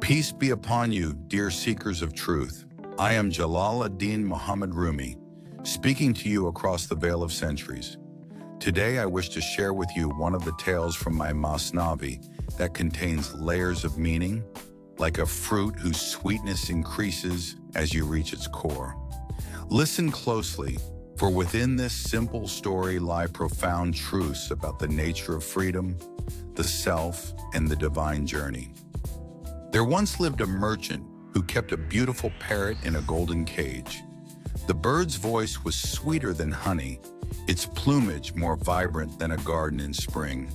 Peace be upon you, dear seekers of truth. I am Jalal ad-Din Muhammad Rumi, speaking to you across the veil of centuries. Today I wish to share with you one of the tales from my Masnavi that contains layers of meaning, like a fruit whose sweetness increases as you reach its core. Listen closely, for within this simple story lie profound truths about the nature of freedom, the self, and the divine journey. There once lived a merchant who kept a beautiful parrot in a golden cage. The bird's voice was sweeter than honey, its plumage more vibrant than a garden in spring.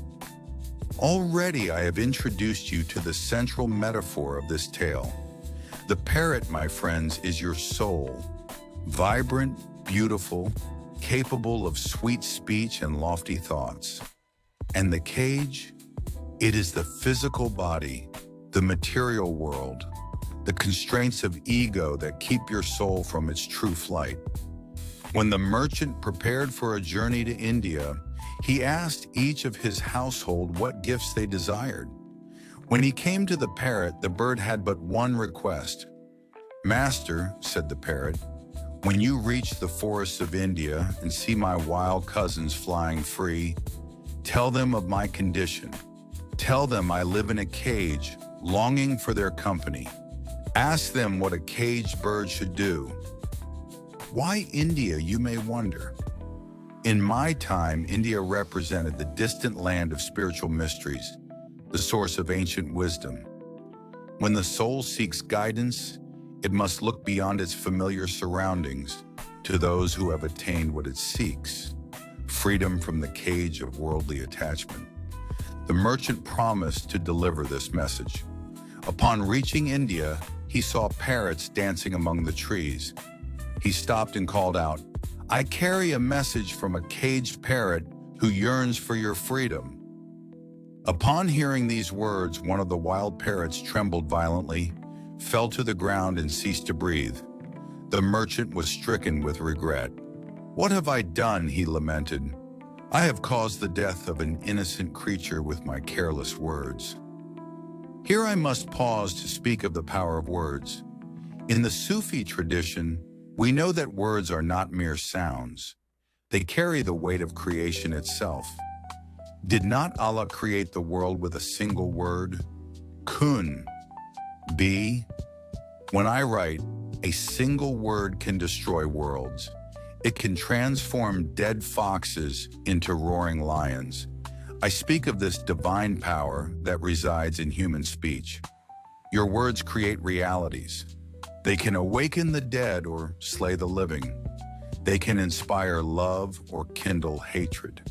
Already I have introduced you to the central metaphor of this tale. The parrot, my friends, is your soul, vibrant, beautiful, capable of sweet speech and lofty thoughts. And the cage? It is the physical body, the material world, the constraints of ego that keep your soul from its true flight. When the merchant prepared for a journey to India, he asked each of his household what gifts they desired. When he came to the parrot, the bird had but one request. "Master," said the parrot, "when you reach the forests of India and see my wild cousins flying free, tell them of my condition. Tell them I live in a cage, longing for their company. Ask them what a caged bird should do." Why India, you may wonder? In my time, India represented the distant land of spiritual mysteries, the source of ancient wisdom. When the soul seeks guidance, it must look beyond its familiar surroundings to those who have attained what it seeks, freedom from the cage of worldly attachment. The merchant promised to deliver this message. Upon reaching India, he saw parrots dancing among the trees. He stopped and called out, "I carry a message from a caged parrot who yearns for your freedom." Upon hearing these words, one of the wild parrots trembled violently, fell to the ground, and ceased to breathe. The merchant was stricken with regret. "What have I done?" he lamented. "I have caused the death of an innocent creature with my careless words." Here I must pause to speak of the power of words. In the Sufi tradition, we know that words are not mere sounds. They carry the weight of creation itself. Did not Allah create the world with a single word? Kun, be. When I write, a single word can destroy worlds. It can transform dead foxes into roaring lions. I speak of this divine power that resides in human speech. Your words create realities. They can awaken the dead or slay the living. They can inspire love or kindle hatred.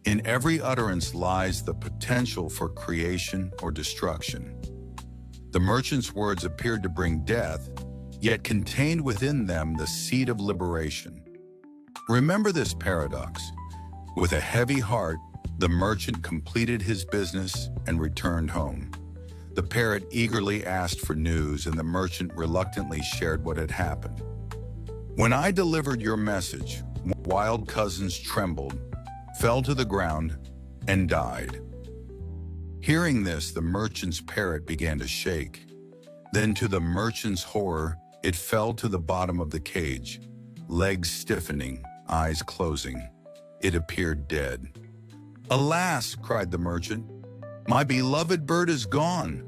In every utterance lies the potential for creation or destruction. The merchant's words appeared to bring death, yet contained within them the seed of liberation. Remember this paradox. With a heavy heart, the merchant completed his business and returned home. The parrot eagerly asked for news, and the merchant reluctantly shared what had happened. "When I delivered your message, wild cousins trembled, fell to the ground, and died." Hearing this, the merchant's parrot began to shake. Then, to the merchant's horror, it fell to the bottom of the cage, legs stiffening, eyes closing. It appeared dead. "Alas," cried the merchant, "my beloved bird is gone.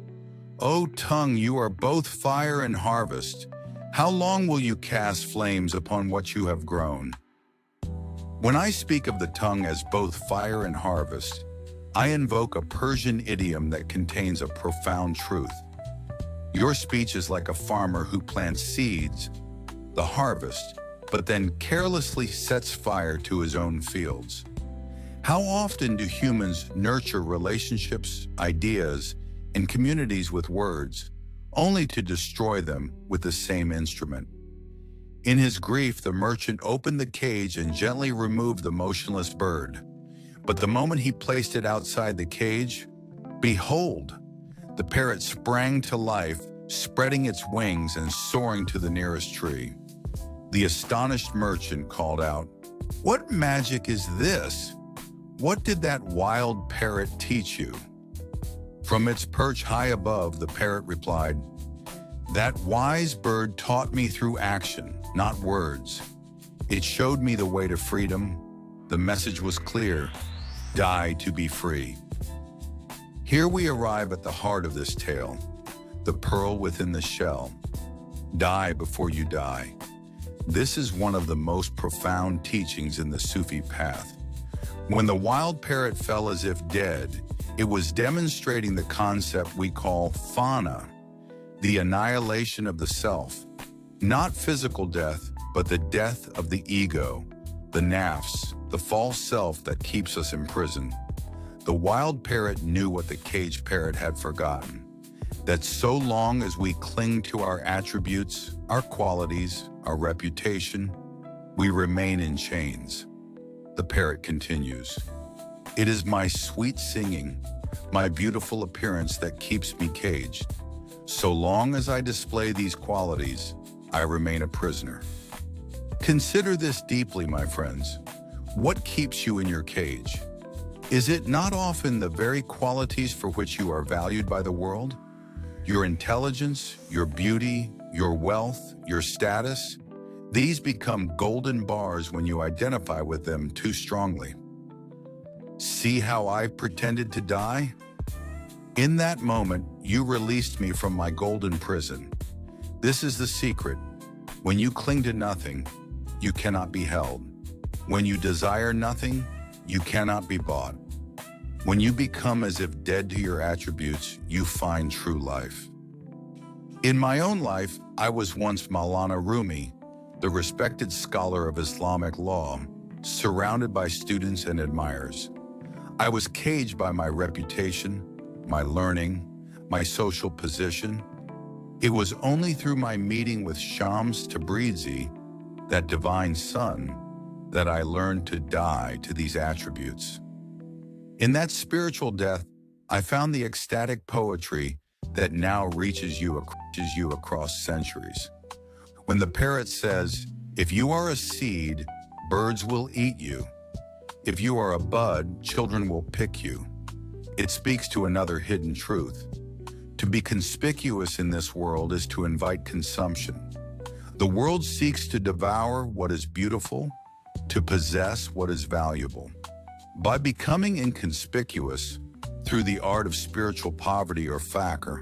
O tongue, you are both fire and harvest. How long will you cast flames upon what you have grown?" When I speak of the tongue as both fire and harvest, I invoke a Persian idiom that contains a profound truth. Your speech is like a farmer who plants seeds, the harvest, but then carelessly sets fire to his own fields. How often do humans nurture relationships, ideas, and communities with words, only to destroy them with the same instrument? In his grief, the merchant opened the cage and gently removed the motionless bird. But the moment he placed it outside the cage, behold, the parrot sprang to life, spreading its wings and soaring to the nearest tree. The astonished merchant called out, "What magic is this? What did that wild parrot teach you?" From its perch high above, the parrot replied, "That wise bird taught me through action, not words. It showed me the way to freedom. The message was clear: die to be free." Here we arrive at the heart of this tale, the pearl within the shell. Die before you die. This is one of the most profound teachings in the Sufi path. When the wild parrot fell as if dead, it was demonstrating the concept we call fana, the annihilation of the self. Not physical death, but the death of the ego, the nafs, the false self that keeps us imprisoned. The wild parrot knew what the caged parrot had forgotten, that so long as we cling to our attributes, our qualities, our reputation, we remain in chains. The parrot continues, "It is my sweet singing, my beautiful appearance that keeps me caged. So long as I display these qualities, I remain a prisoner." Consider this deeply, my friends. What keeps you in your cage? Is it not often the very qualities for which you are valued by the world? Your intelligence, your beauty, your wealth, your status, these become golden bars when you identify with them too strongly. See how I pretended to die? In that moment, you released me from my golden prison. This is the secret. When you cling to nothing, you cannot be held. When you desire nothing, you cannot be bought. When you become as if dead to your attributes, you find true life. In my own life, I was once Maulana Rumi, the respected scholar of Islamic law, surrounded by students and admirers. I was caged by my reputation, my learning, my social position. It was only through my meeting with Shams Tabrizi, that divine son, that I learned to die to these attributes. In that spiritual death, I found the ecstatic poetry that now reaches you across centuries. When the parrot says, "If you are a seed, birds will eat you. If you are a bud, children will pick you," it speaks to another hidden truth. To be conspicuous in this world is to invite consumption. The world seeks to devour what is beautiful, to possess what is valuable. By becoming inconspicuous, through the art of spiritual poverty or fakir,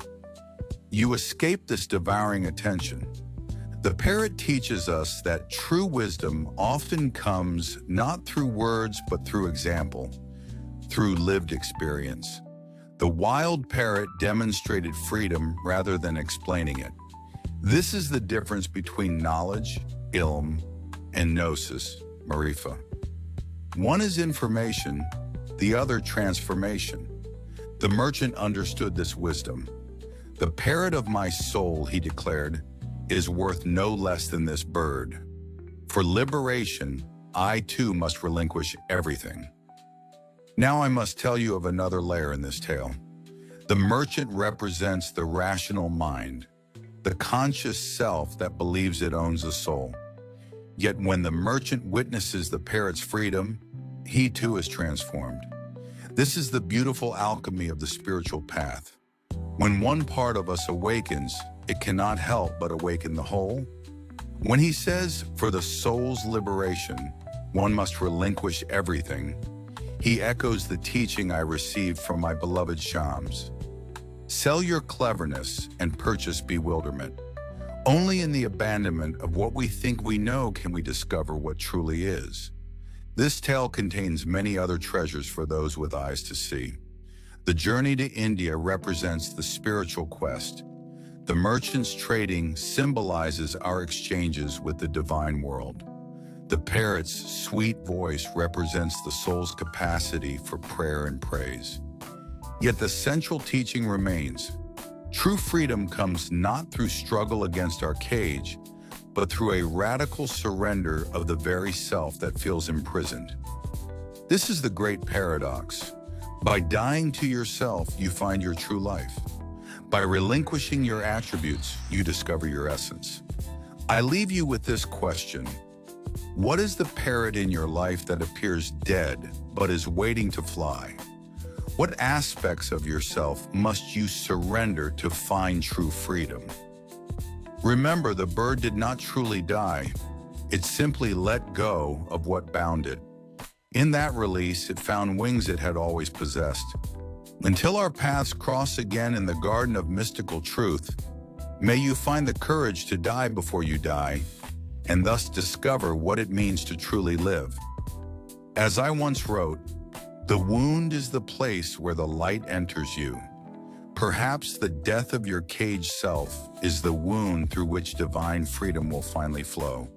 you escape this devouring attention. The parrot teaches us that true wisdom often comes not through words but through example, through lived experience. The wild parrot demonstrated freedom rather than explaining it. This is the difference between knowledge, ilm, and gnosis, marifa. One is information, the other transformation. The merchant understood this wisdom. "The parrot of my soul," he declared, "is worth no less than this bird. For liberation, I too must relinquish everything." Now I must tell you of another layer in this tale. The merchant represents the rational mind, the conscious self that believes it owns a soul. Yet when the merchant witnesses the parrot's freedom, he too is transformed. This is the beautiful alchemy of the spiritual path. When one part of us awakens, it cannot help but awaken the whole. When he says, "For the soul's liberation, one must relinquish everything," he echoes the teaching I received from my beloved Shams. Sell your cleverness and purchase bewilderment. Only in the abandonment of what we think we know can we discover what truly is. This tale contains many other treasures for those with eyes to see. The journey to India represents the spiritual quest. The merchant's trading symbolizes our exchanges with the divine world. The parrot's sweet voice represents the soul's capacity for prayer and praise. Yet the central teaching remains. True freedom comes not through struggle against our cage, but through a radical surrender of the very self that feels imprisoned. This is the great paradox. By dying to yourself, you find your true life. By relinquishing your attributes, you discover your essence. I leave you with this question. What is the parrot in your life that appears dead but is waiting to fly? What aspects of yourself must you surrender to find true freedom? Remember, the bird did not truly die. It simply let go of what bound it. In that release, it found wings it had always possessed. Until our paths cross again in the garden of mystical truth, may you find the courage to die before you die, and thus discover what it means to truly live. As I once wrote, "The wound is the place where the light enters you." Perhaps the death of your caged self is the wound through which divine freedom will finally flow.